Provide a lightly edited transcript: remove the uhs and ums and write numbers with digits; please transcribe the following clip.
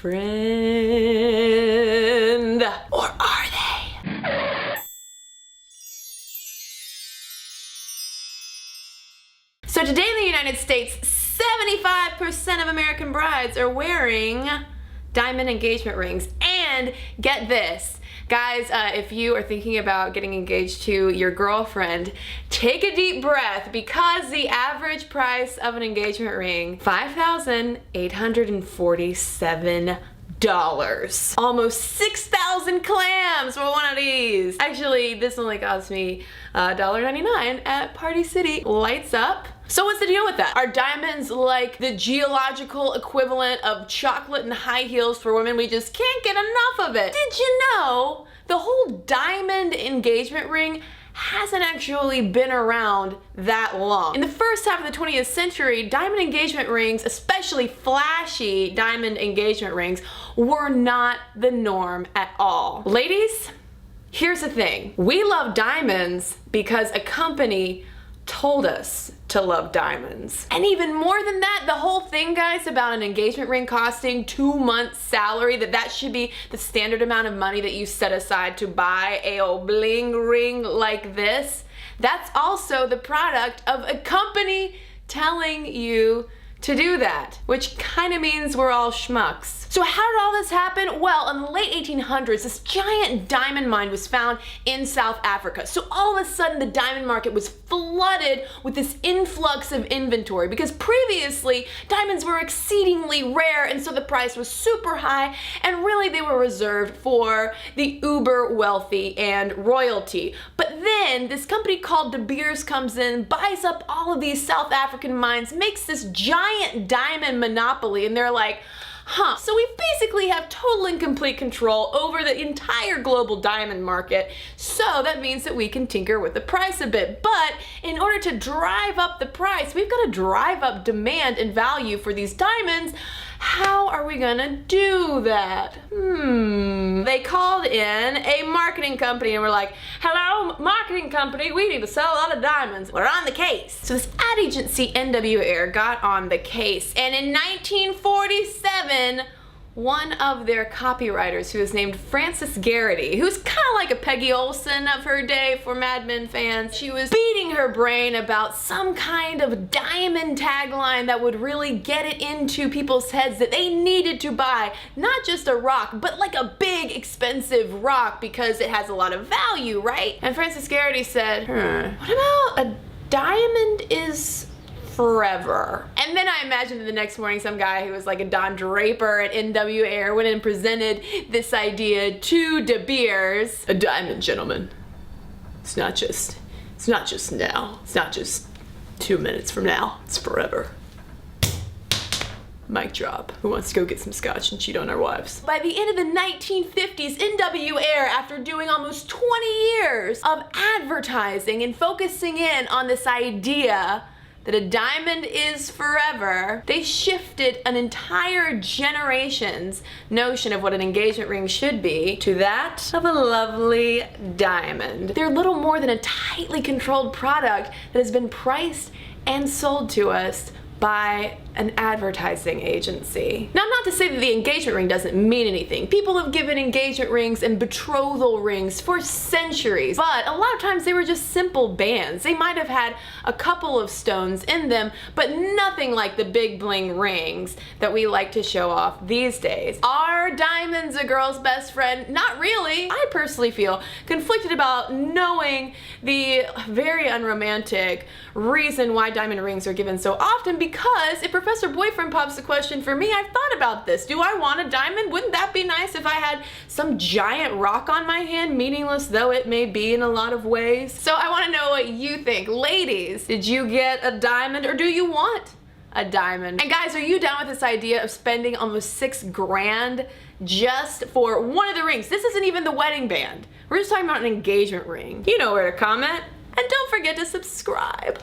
boyfriend. Or are they? So today in the United States, 75% of American brides are wearing diamond engagement rings. And get this, guys, if you are thinking about getting engaged to your girlfriend, take a deep breath, because the average price of an engagement ring, $5,847. Almost 6,000 clams for one of these. Actually, this only cost me $1.99 at Party City. Lights up. So what's the deal with that? Are diamonds like the geological equivalent of chocolate and high heels for women? We just can't get enough of it. Did you know the whole diamond engagement ring hasn't actually been around that long? In the first half of the 20th century, diamond engagement rings, especially flashy diamond engagement rings, were not the norm at all. Ladies, here's the thing. We love diamonds because a company told us to love diamonds. And even more than that, the whole thing, guys, about an engagement ring costing 2 months' salary, that should be the standard amount of money that you set aside to buy a old bling ring like this, that's also the product of a company telling you to do that, which kind of means we're all schmucks. So how did all this happen? Well, in the late 1800s, this giant diamond mine was found in South Africa. So all of a sudden, the diamond market was flooded with this influx of inventory, because previously, diamonds were exceedingly rare, and so the price was super high, and really they were reserved for the uber wealthy and royalty. But then this company called De Beers comes in, buys up all of these South African mines, makes this giant diamond monopoly, and they're like, so we basically have total and complete control over the entire global diamond market, so that means that we can tinker with the price a bit. But in order to drive up the price, we've got to drive up demand and value for these diamonds. How are we gonna do that? They called in a marketing company and were like, hello, marketing company, we need to sell a lot of diamonds. We're on the case. So this ad agency, NW Air, got on the case, and in 1947, one of their copywriters, who is named Frances Gity, who's kind of like a Peggy Olson of her day for Mad Men fans, she was beating her brain about some kind of diamond tagline that would really get it into people's heads that they needed to buy not just a rock, but like a big expensive rock, because it has a lot of value, right? And Frances Gity said, what about a diamond is forever? And then I imagine that the next morning some guy who was like a Don Draper at NW Air went and presented this idea to De Beers. A diamond, gentlemen. It's not just now. It's not just 2 minutes from now. It's forever. Mic drop. Who wants to go get some scotch and cheat on our wives? By the end of the 1950s, NW Air, after doing almost 20 years of advertising and focusing in on this idea that a diamond is forever, they shifted an entire generation's notion of what an engagement ring should be to that of a lovely diamond. They're little more than a tightly controlled product that has been priced and sold to us by an advertising agency. Now, not to say that the engagement ring doesn't mean anything. People have given engagement rings and betrothal rings for centuries, but a lot of times they were just simple bands. They might have had a couple of stones in them, but nothing like the big bling rings that we like to show off these days. Are diamonds a girl's best friend? Not really. I personally feel conflicted about knowing the very unromantic reason why diamond rings are given so often, because if Professor Boyfriend pops the question for me, I've thought about this. Do I want a diamond? Wouldn't that be nice if I had some giant rock on my hand, meaningless though it may be in a lot of ways? So I want to know what you think. Ladies, did you get a diamond, or do you want a diamond? And guys, are you down with this idea of spending almost $6 grand just for one of the rings? This isn't even the wedding band. We're just talking about an engagement ring. You know where to comment. And don't forget to subscribe.